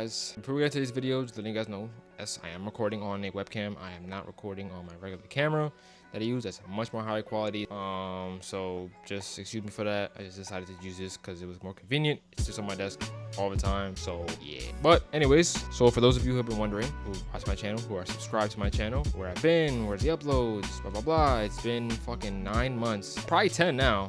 guys, before we get to today's video, just letting you guys know, yes, I am recording on a webcam. I am not recording on my regular camera that I use. That's much more high quality. So just excuse me for that. I just decided to use this because it was more convenient. It's just on my desk all the time, so yeah. But anyways, so for those of you who have been wondering, who watch my channel, who are subscribed to my channel, where I've been, where's the uploads, blah blah blah, it's been fucking 9 months, probably 10 now,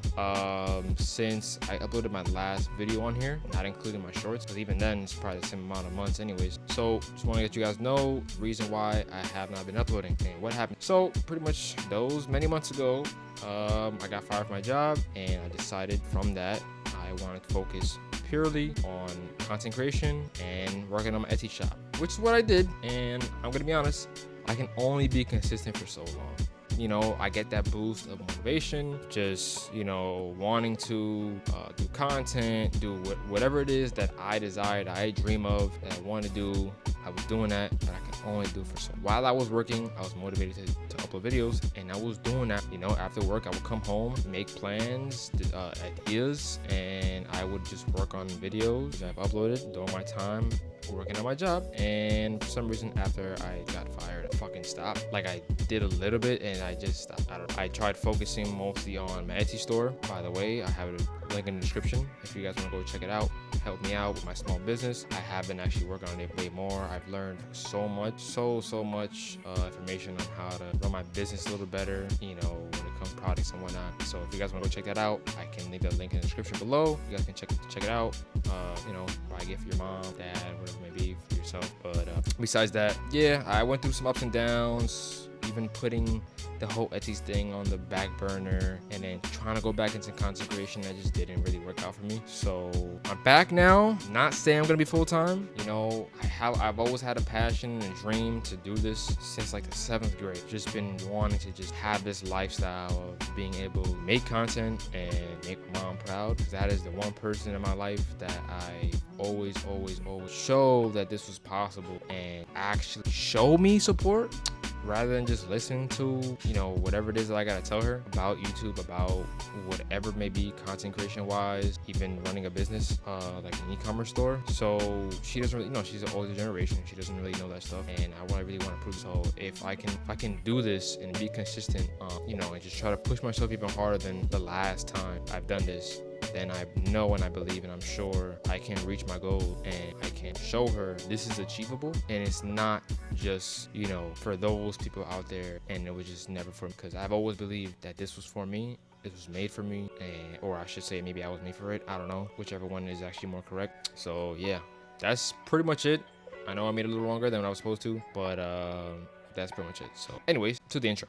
since I uploaded my last video on here, not including my shorts, because even then it's probably the same amount of months anyways. So just want to let you guys know the reason why I have not been uploading and what happened. So pretty much those many months ago, I got fired from my job, and I decided from that I wanted to focus purely on content creation and working on my Etsy shop, which is what I did. And I'm gonna be honest, I can only be consistent for so long. You know, I get that boost of motivation, just, you know, wanting to do content, do whatever it is that I desire, that I dream of, that I want to do. I was doing that, but I can only do for so. While I was working, I was motivated to upload videos, and I was doing that. You know, after work, I would come home, make plans, ideas, and I would just work on videos that I've uploaded during my time working on my job. And for some reason, after I got fired, I fucking stopped. Like, I did a little bit, and I just stopped. I tried focusing mostly on my Etsy store. By the way, I have a link in the description if you guys want to go check it out. Help me out with my small business. I have been actually working on it way more. I've learned so much information on how to run my business a little better, you know, when it comes to products and whatnot. So if you guys want to go check that out, I can leave that link in the description below. You guys can check it out. You know, buy a gift for your mom, dad, whatever it may be, for yourself. But besides that, yeah, I went through some ups and downs, even putting the whole Etsy thing on the back burner, and then trying to go back into content creation. That just didn't really work out for me. So I'm back now. Not saying I'm gonna be full-time. You know, I've always had a passion and a dream to do this since like the 7th grade. Just been wanting to just have this lifestyle of being able to make content and make my mom proud, because that is the one person in my life that I always show that this was possible and actually show me support, rather than just listen to, you know, whatever it is that I gotta tell her about YouTube, about whatever may be content creation wise, even running a business, like an e-commerce store. So she doesn't really, you know, she's an older generation. She doesn't really know that stuff, and I really want to prove. So if I can do this and be consistent, you know, and just try to push myself even harder than the last time I've done this, then I know and I believe and I'm sure I can reach my goal, and I can show her this is achievable, and it's not just, you know, for those people out there, and it was just never for me, because I've always believed that this was for me. It was made for me, and or I should say maybe I was made for it. I don't know, whichever one is actually more correct. So yeah, that's pretty much it. I know I made it a little longer than what I was supposed to, but that's pretty much it. So anyways, to the intro.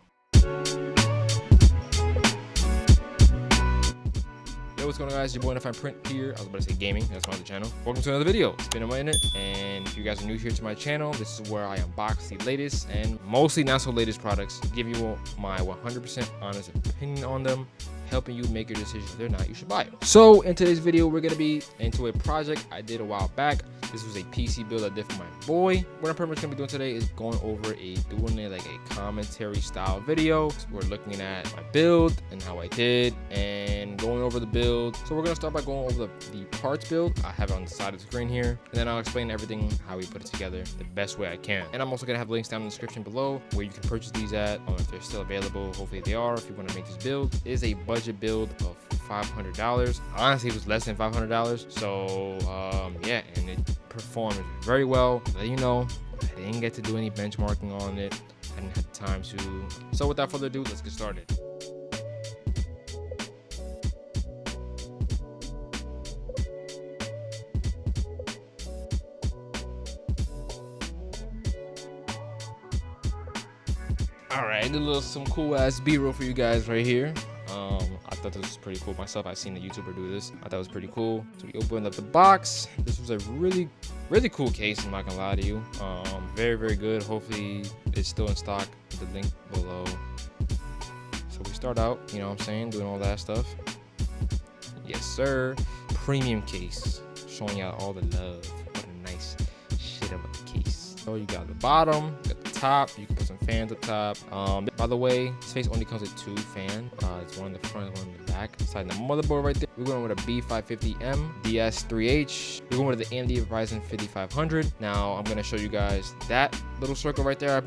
What's going on, guys? Your boy Fine Print here. I was about to say gaming. That's my other channel. Welcome to another video. It's been a minute, and if you guys are new here to my channel, this is where I unbox the latest and mostly not so latest products, give you my 100% honest opinion on them, helping you make your decision whether or not you should buy it. So in today's video, we're gonna be into a project I did a while back. This was a PC build I did for my boy. What I'm pretty much gonna be doing today is going over doing like a commentary style video. So we're looking at my build and how I did, and going over the build. So we're gonna start by going over the parts build. I have it on the side of the screen here, and then I'll explain everything, how we put it together the best way I can. And I'm also gonna have links down in the description below where you can purchase these at, if they're still available. Hopefully they are. If you want to make this build, it is a budget build of $500. Honestly, it was less than $500. So yeah, and it performed very well. Let you know, I didn't get to do any benchmarking on it. I didn't have time to. So without further ado, let's get started. All right, I did some cool ass B-roll for you guys right here. I thought this was pretty cool myself. I've seen a YouTuber do this. I thought it was pretty cool. So we opened up the box. This was a really cool case, I'm not gonna lie to you. Very good. Hopefully it's still in stock. The link below. So we start out, you know what I'm saying, doing all that stuff. Yes, sir. Premium case. Showing out all the love. What a nice shit about the case. So you got the bottom, you got the top, you can put some fans up top. By the way, this face only comes with 2 fans. It's one in the front, one in the back. back side of the motherboard right there. We're going with a B550M DS3H. We're going with the AMD Ryzen 5500. Now I'm gonna show you guys that little circle right there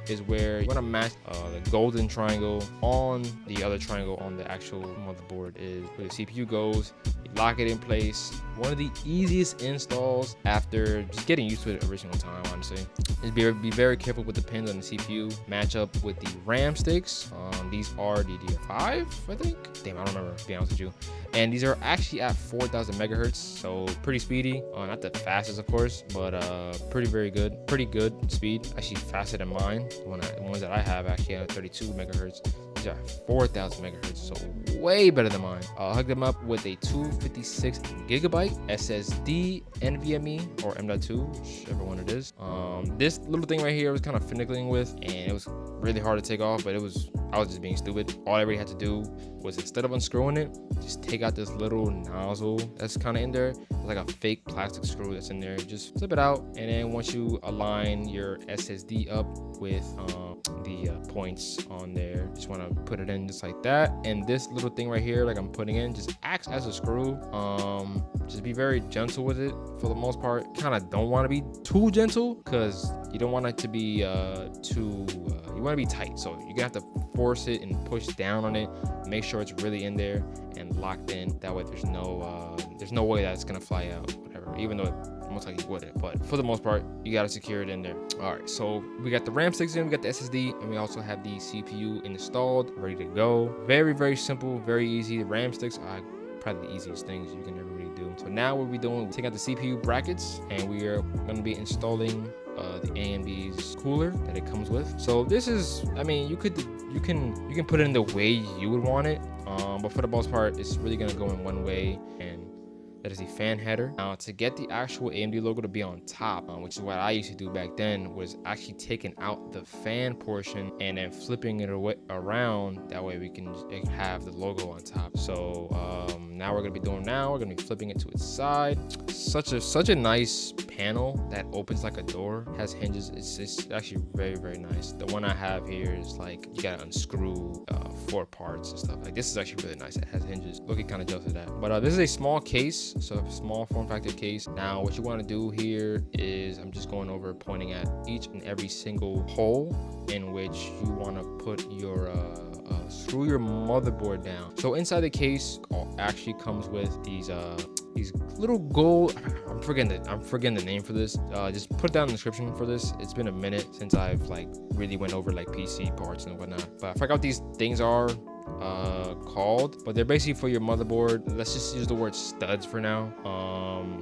is where you want to match the golden triangle on the other triangle on the actual motherboard is where the CPU goes. You lock it in place. One of the easiest installs after just getting used to it every single time, honestly, is be very careful with the pins on the CPU. Match up with the RAM sticks. These are DDR5, I think. Damn, I don't remember, to be honest with you. And these are actually at 4,000 megahertz, so pretty speedy. Not the fastest, of course, but pretty good speed. Actually faster than mine. The ones that I have actually at 32 megahertz. These are 4,000 megahertz, so way better than mine. I'll hook them up with a 256 gigabyte SSD NVMe or M.2, whichever one it is. This little thing right here was kind of finicking with, and it was really hard to take off, but I was just being stupid. All I really had to do was, instead of unscrewing it, just take out this little nozzle that's kind of in there. It's like a fake plastic screw that's in there. Just flip it out, and then once you align your SSD up with the points on there, just want to put it in just like that. And this little thing right here, like I'm putting in, just acts as a screw. Just be very gentle with it for the most part. Kind of don't want to be too gentle, because you don't want it to be you want to be tight, so you're gonna have to force it and push down on it, make sure it's really in there and locked in. That way there's no way that it's gonna fly out, whatever, even though it most likely wouldn't, but for the most part you gotta secure it in there. All right, so we got the RAM sticks in, we got the SSD, and we also have the CPU installed, ready to go. Very simple, very easy. The RAM sticks are probably the easiest things you can ever really do. So now what we're doing, we take out the CPU brackets, and we are going to be installing the AMD's cooler that it comes with. So this is, I mean, you can put it in the way you would want it, but for the most part it's really going to go in one way, and that is the fan header. Now, to get the actual AMD logo to be on top, which is what I used to do back then, was actually taking out the fan portion and then flipping it around. That way we can have the logo on top. So now we're gonna be flipping it to its side. Such a nice panel that opens like a door, has hinges. It's actually very nice. The one I have here is like you gotta unscrew 4 parts and stuff. Like, this is actually really nice. It has hinges. Looking kind of jealous of that. But this is a small case, so a small form factor case. Now what you want to do here is, I'm just going over pointing at each and every single hole in which you want to put your screw your motherboard down. So inside the case actually comes with these little gold, I'm forgetting the name for this. Just put it down in the description for this. It's been a minute since I've like really went over like PC parts and whatnot, but I forgot what these things are called, but they're basically for your motherboard. Let's just use the word studs for now.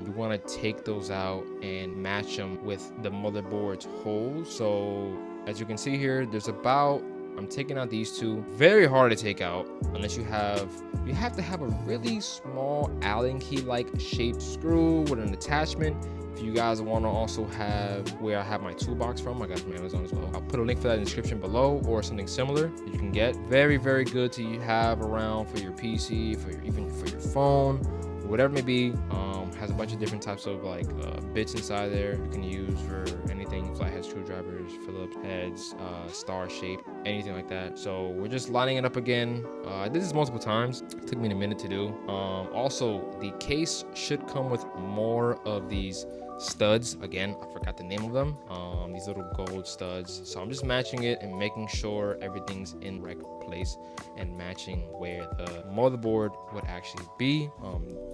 You want to take those out and match them with the motherboard's holes. So as you can see here, I'm taking out these two. Very hard to take out unless you have to have a really small Allen key like shaped screw with an attachment. If you guys want to also have where I have my toolbox from, I got it from Amazon as well. I'll put a link for that in the description below, or something similar that you can get. Very good to have around for your PC, even for your phone, whatever it may be. Has a bunch of different types of like bits inside there you can use for anything: flathead screwdrivers, Phillips heads, star shape, anything like that. So we're just lining it up again. I did this multiple times. It took me a minute to do. Also, the case should come with more of these studs. Again, I forgot the name of them. These little gold studs. So I'm just matching it and making sure everything's in the right place and matching where the motherboard would actually be.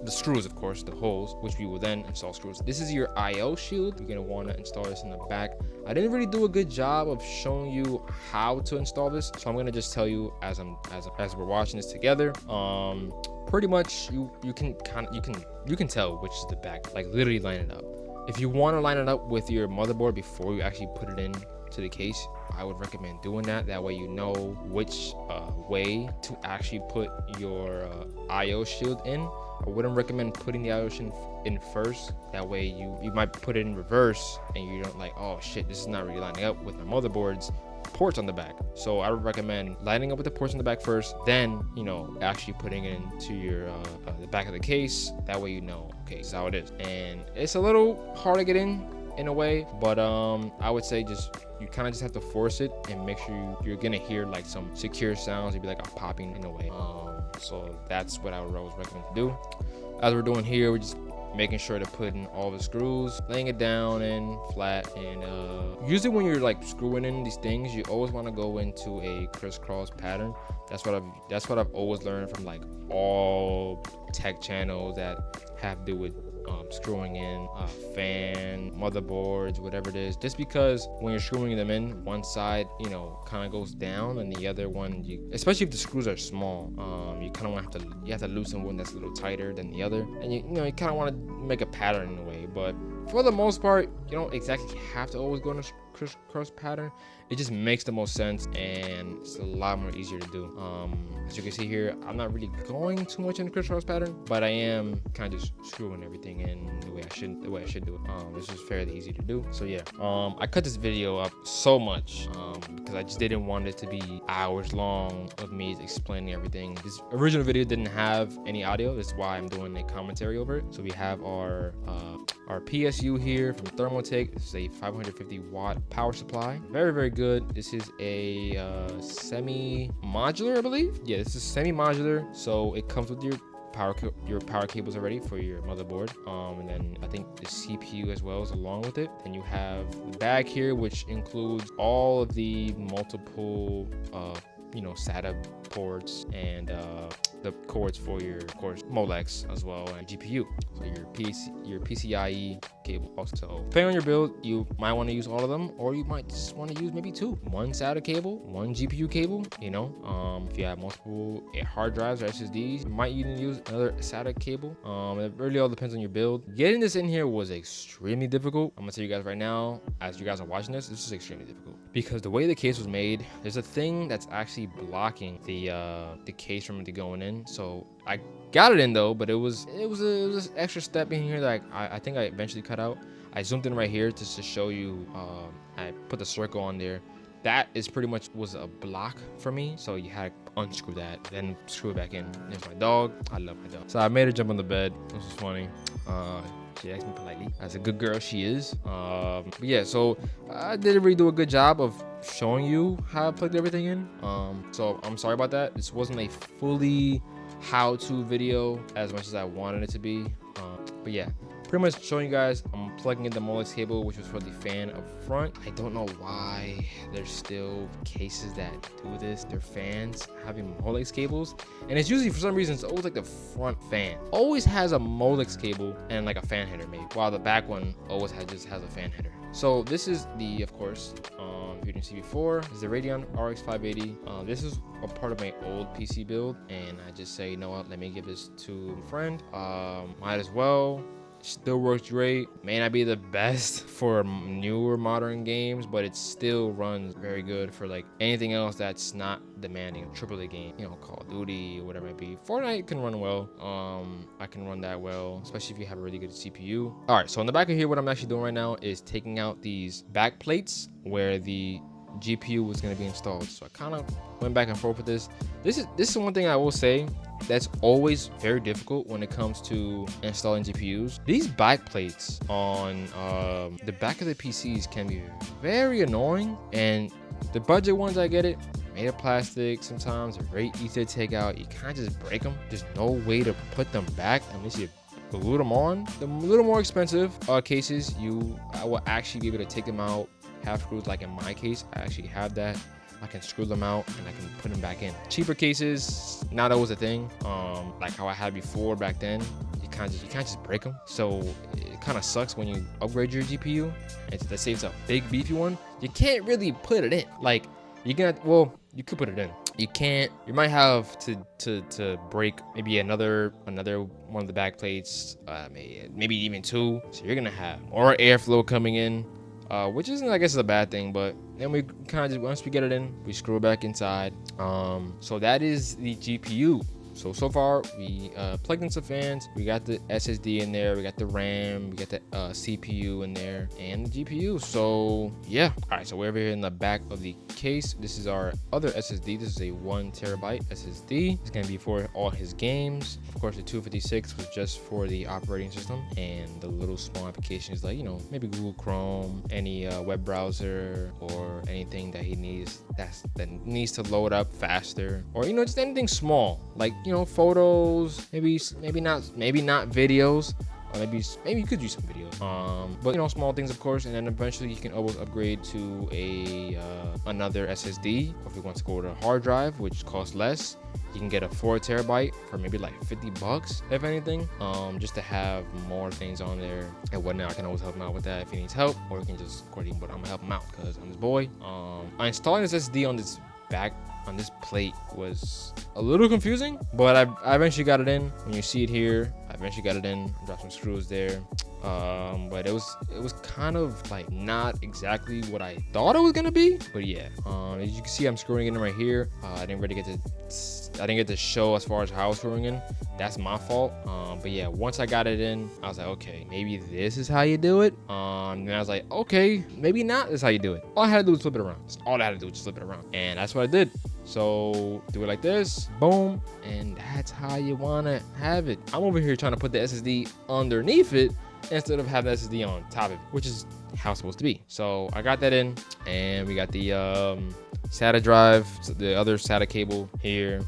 The screws, of course, the holes, which we will then install screws. This is your IO shield. You're gonna want to install this in the back. I didn't really do a good job of showing you how to install this, so I'm gonna just tell you as we're watching this together. Pretty much you can tell which is the back. Like, literally line it up. If you want to line it up with your motherboard before you actually put it in to the case, I would recommend doing that. That way you know which way to actually put your IO shield in. I wouldn't recommend putting the IO shield in first. That way you might put it in reverse and you don't like, oh shit, this is not really lining up with my motherboard's ports on the back. So I would recommend lining up with the ports on the back first, then actually putting it into your the back of the case. That way okay, this is how it is. And it's a little hard to get in a way, but I would say just you kind of just have to force it and make sure you're gonna hear like some secure sounds. It'd be like a popping in a way. So that's what I would always recommend to do. As we're doing here, we're just making sure to put in all the screws, laying it down and flat. And usually when you're like screwing in these things, you always want to go into a crisscross pattern. That's what I've always learned from like all tech channels that have to do with screwing in fan, motherboards, whatever it is. Just because when you're screwing them in, one side, you know, kind of goes down, and the other one, especially if the screws are small, you kind of have to loosen one that's a little tighter than the other, and you know, you kind of want to make a pattern in a way. But for the most part, you don't exactly have to always go in a crisscross pattern. It just makes the most sense, and it's a lot more easier to do. As you can see here, I'm not really going too much in the crisscross pattern, but I am kind of just screwing everything in the way I should do it. This is fairly easy to do. So yeah, I cut this video up so much because I just didn't want it to be hours long of me explaining everything. This original video didn't have any audio. That's why I'm doing a commentary over it. So we have our PSU here from Thermaltake. This is a 550 watt power supply. Very, very good. This is a semi-modular, I believe. Yeah, this is semi-modular. So it comes with your power cables already for your motherboard, and then I think the CPU as well is along with it. Then you have the bag here, which includes all of the multiple you know, SATA ports and the cords for your, of course, Molex as well, and GPU. So your PCIe cable also. Depending on your build, you might want to use all of them, or you might just want to use maybe two. One SATA cable, one GPU cable, you know. If you have multiple hard drives or SSDs, you might even use another SATA cable. It really all depends on your build. Getting this in here was extremely difficult. I'm gonna tell you guys right now, as you guys are watching this is extremely difficult because the way the case was made, there's a thing that's actually blocking the case from it going in. So I got it in though, but it was an extra step in here that I think I eventually cut out. I zoomed in right here just to show you. I put the circle on there. That is pretty much was a block for me, so you had to unscrew that, then screw it back in. There's my dog. I love my dog. So I made her jump on the bed. This was funny. She asked me politely, as a good girl she is. But yeah, so I didn't really do a good job of showing you how I plugged everything in. So I'm sorry about that. This wasn't a fully how-to video as much as I wanted it to be. But yeah, pretty much showing you guys I'm plugging in the Molex cable, which was for the fan up front. I don't know why there's still cases that do this. They're fans having Molex cables, and it's usually, for some reason, it's always like the front fan always has a Molex cable and like a fan header maybe, while the back one always just has a fan header. So this is the, of course, if you didn't see before, this is the Radeon RX 580. This is a part of my old PC build, and I just say, you know what, let me give this to a friend. Might as well. Still works great. May not be the best for newer modern games, but it still runs very good for like anything else that's not demanding a AAA game, you know, Call of Duty or whatever it might be. Fortnite can run well. I can run that well, especially if you have a really good CPU. All right, so on the back of here, what I'm actually doing right now is taking out these back plates where the GPU was going to be installed. So I kind of went back and forth with this. This is one thing I will say that's always very difficult when it comes to installing GPUs. These back plates on the back of the PCs can be very annoying, and the budget ones, I get it, made of plastic, sometimes they're very easy to take out. You kind of just break them. There's no way to put them back unless you glue them on. The little more expensive cases, I will actually be able to take them out, have screws. Like in my case, I actually have that. I can screw them out and I can put them back in. Cheaper cases, not always a thing. Like how I had before back then, you can't just break them. So it kind of sucks when you upgrade your GPU. Let's say it's a big beefy one, you can't really put it in. Like you could put it in. You can't. You might have to break maybe another one of the back plates, maybe even two. So you're gonna have more airflow coming in. Which isn't, I guess, a bad thing, but then we kind of just, once we get it in, we screw it back inside. So that is the GPU. So far we plugged in some fans. We got the SSD in there, we got the RAM, we got the CPU in there, and the GPU. So yeah. All right, so we're over here in the back of the case. This is our other SSD. This is a 1 terabyte SSD. It's gonna be for all his games. Of course, the 256 was just for the operating system and the little small applications like, you know, maybe Google Chrome, any web browser, or anything that he needs that needs to load up faster, or, you know, just anything small like, you know, photos, maybe not videos. Or maybe you could use some videos, but, you know, small things, of course. And then eventually you can always upgrade to a another SSD. If you want to go to a hard drive, which costs less, you can get a 4 terabyte for maybe like $50, if anything, just to have more things on there and whatnot. I can always help him out with that if he needs help, or you can just record him, but I'm gonna help him out because I'm his boy. Installing this SSD on this plate was a little confusing, but I eventually got it in. When you see it here, I eventually got it in. Dropped some screws there, but it was kind of like not exactly what I thought it was gonna be. But yeah, as you can see, I'm screwing it in right here. I didn't get to show as far as how I was screwing in. That's my fault. But yeah, once I got it in, I was like, okay, maybe this is how you do it. And I was like, okay, maybe not. This is how you do it. All I had to do was flip it around. That's all I had to do was just flip it around, and that's what I did. So do it like this, boom, and that's how you wanna have it. I'm over here trying to put the SSD underneath it instead of having the SSD on top of it, which is how it's supposed to be. So I got that in, and we got the SATA drive, the other SATA cable here.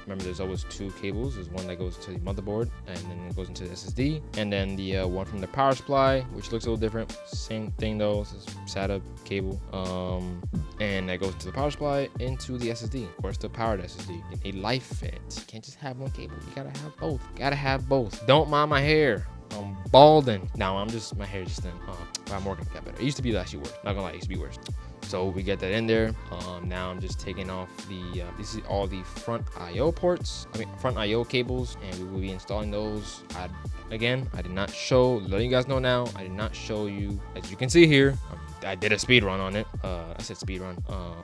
Remember, there's always 2 cables. There's one that goes to the motherboard, and then it goes into the SSD, and then the one from the power supply, which looks a little different. Same thing though, it's a SATA cable, and that goes to the power supply into the SSD. Of course, the powered SSD. A life fit. You can't just have one cable. You gotta have both. Gotta have both. Don't mind my hair. I'm balding. Now my hair just thin. I'm working to get better. It used to be actually worse. Not gonna lie, it used to be worse. So we get that in there. Now I'm just taking off the this is all the front IO ports, front IO cables, and we will be installing those. I did not show, letting you guys know now, I did not show you, as you can see here, I did a speed run on it. I said speed run.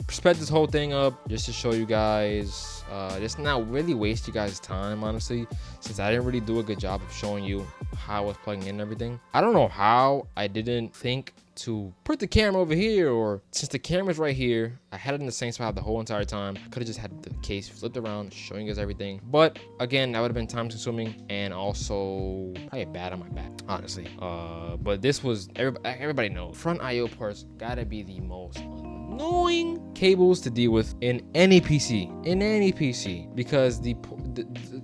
Sped this whole thing up just to show you guys, just not really waste you guys time, honestly, since I didn't really do a good job of showing you how I was plugging in and everything. I don't know how I didn't think to put the camera over here, or since the camera's right here, I had it in the same spot the whole entire time. I could have just had the case flipped around, showing you guys everything. But again, that would have been time consuming and also probably bad on my back, honestly. But this was, everybody knows, front IO ports gotta be the most annoying cables to deal with in any PC, because the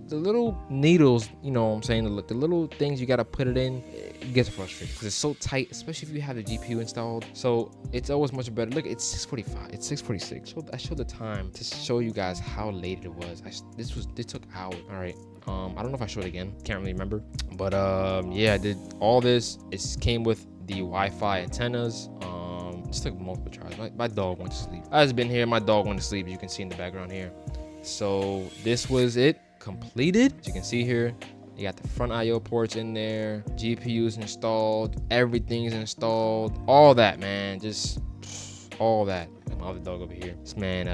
little needles, you know what I'm saying, the little things you gotta put it in, it gets frustrating because it's so tight, especially if you have the GPU installed. So it's always much better. Look, it's 6:45, it's 6:46. I showed the time to show you guys how late it was. This took hours. All right. I don't know if I showed it again, can't really remember, but yeah, I did all this. It came with the Wi-Fi antennas. Just took multiple tries. My dog went to sleep. I've been here, my dog went to sleep, as you can see in the background here. So this was it completed. As you can see here, you got the front IO ports in there, GPU's installed, everything's installed, all that, man, just all that. My other dog over here, this man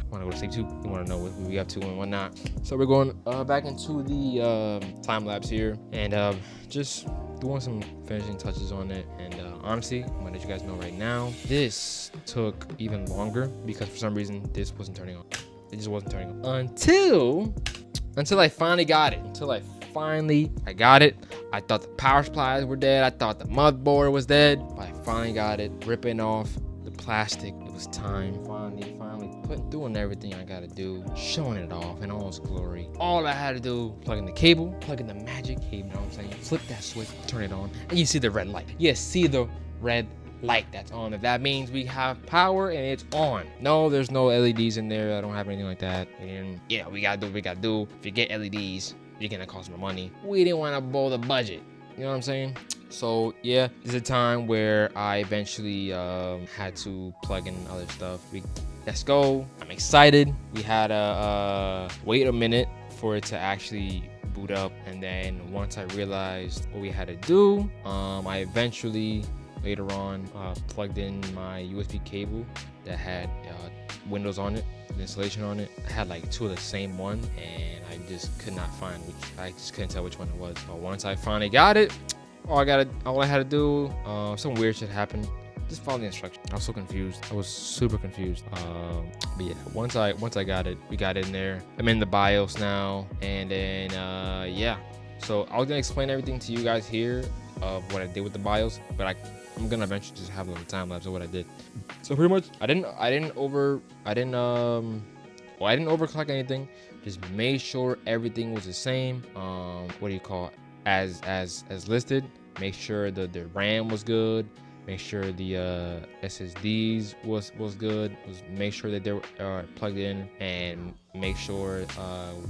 wanna go to sleep too. You wanna know what we up to and whatnot. So we're going back into the time lapse here, and just doing some finishing touches on it. And honestly, I'm gonna let you guys know right now, this took even longer because for some reason this wasn't turning on. It just wasn't turning on until I finally got it. I got it. I thought the power supplies were dead. I thought the motherboard was dead. But I finally got it. Ripping off the plastic. It was time. Finally doing everything I gotta do. Showing it off in all its glory. All I had to do, plug in the cable, plug in the magic cable, you know what I'm saying? Flip that switch, turn it on, and you see the red light. You see the red light that's on. If that means we have power and it's on. No, there's no LEDs in there. I don't have anything like that. And yeah, we gotta do what we gotta do. If you get LEDs, you're gonna cost more money. We didn't want to blow the budget. You know what I'm saying? So yeah, this is a time where I eventually had to plug in other stuff. Let's go. I'm excited. We had to wait a minute for it to actually boot up, and then once I realized what we had to do, I eventually later on plugged in my USB cable that had windows on it, the installation on it. I had like 2 of the same one, and I just could not find which. I just couldn't tell which one it was. But once I finally got it, all I had to do, some weird shit happened. Just follow the instructions. I was so confused. I was super confused. But yeah, once I got it, we got in there. I'm in the BIOS now, and then yeah. So I was gonna explain everything to you guys here of what I did with the BIOS, but I'm gonna eventually just have a little time lapse of what I did. So pretty much, I didn't overclock anything. Just made sure everything was the same. What do you call it? As listed. Make sure the RAM was good. Make sure the SSDs was good. Make sure that they were plugged in, and make sure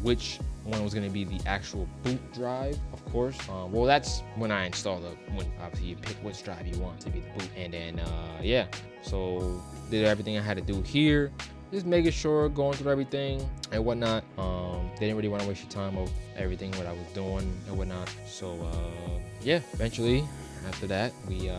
which one was going to be the actual boot drive, of course. Well, that's when I installed it. When obviously you pick which drive you want to be the boot, and then yeah. So did everything I had to do here. Just making sure, going through everything and whatnot. Didn't really want to waste your time of everything what I was doing and whatnot. So yeah, eventually after that we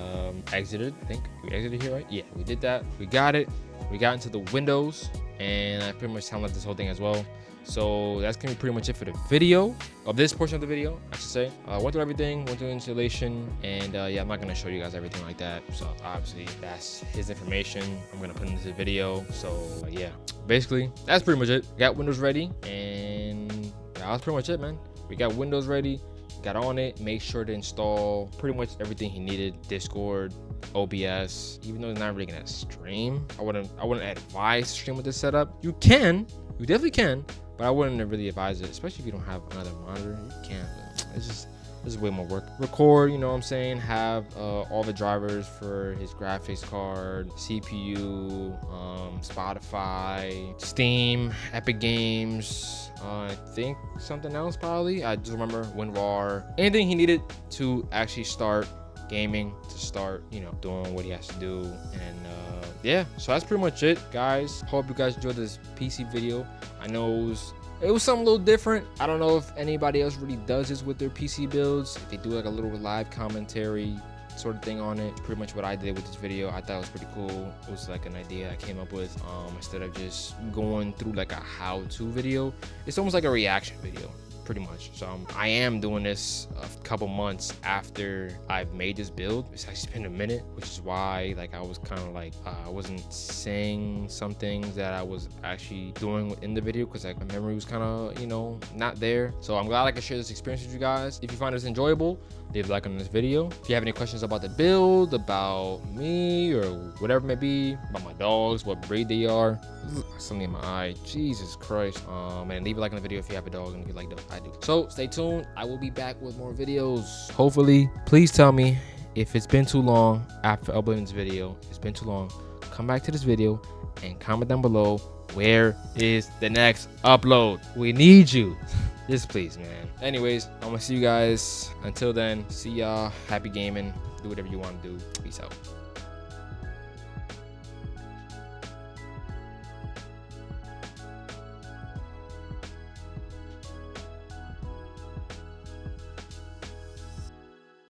exited. I think we exited here, right? Yeah, we did that. We got it. We got into the windows, and I pretty much timed this whole thing as well. So that's gonna be pretty much it for the video, of this portion of the video, I should say. Went through everything, went through the installation, and yeah, I'm not gonna show you guys everything like that. So obviously that's his information. I'm gonna put into the video. So yeah, basically that's pretty much it. Got Windows ready, and that was pretty much it, man. We got Windows ready, got on it, made sure to install pretty much everything he needed. Discord, OBS. Even though it's not really gonna stream, I wouldn't advise stream with this setup. You definitely can, but I wouldn't really advise it, especially if you don't have another monitor. You can, but it's just way more work. Record, you know what I'm saying? Have all the drivers for his graphics card, CPU, Spotify, Steam, Epic Games, I think something else probably. I just remember WinRAR. Anything he needed to actually start gaming, to start, you know, doing what he has to do. And yeah, so that's pretty much it, guys. Hope you guys enjoyed this PC video. I know it was something a little different. I don't know if anybody else really does this with their PC builds. If they do like a little live commentary sort of thing on it. Pretty much what I did with this video. I thought it was pretty cool. It was like an idea I came up with. Instead of just going through like a how-to video, it's almost like a reaction video, pretty much. So I am doing this a couple months after I've made this build. It's actually been a minute, which is why like I was kind of like I wasn't saying some things that I was actually doing in the video, because like my memory was kind of, you know, not there. So I'm glad I can share this experience with you guys. If you find this enjoyable, leave a like on this video. If you have any questions about the build, about me, or whatever it may be, about my dogs, what breed they are, something in my eye, Jesus Christ. And leave a like on the video if you have a dog and if you like dogs. I do. So stay tuned. I will be back with more videos, hopefully. Please tell me if it's been too long after uploading this video. If it's been too long, come back to this video and comment down below, where is the next upload? We need you. Just please, man. Anyways, I'm gonna see you guys. Until then, see y'all. Happy gaming. Do whatever you want to do. Peace out.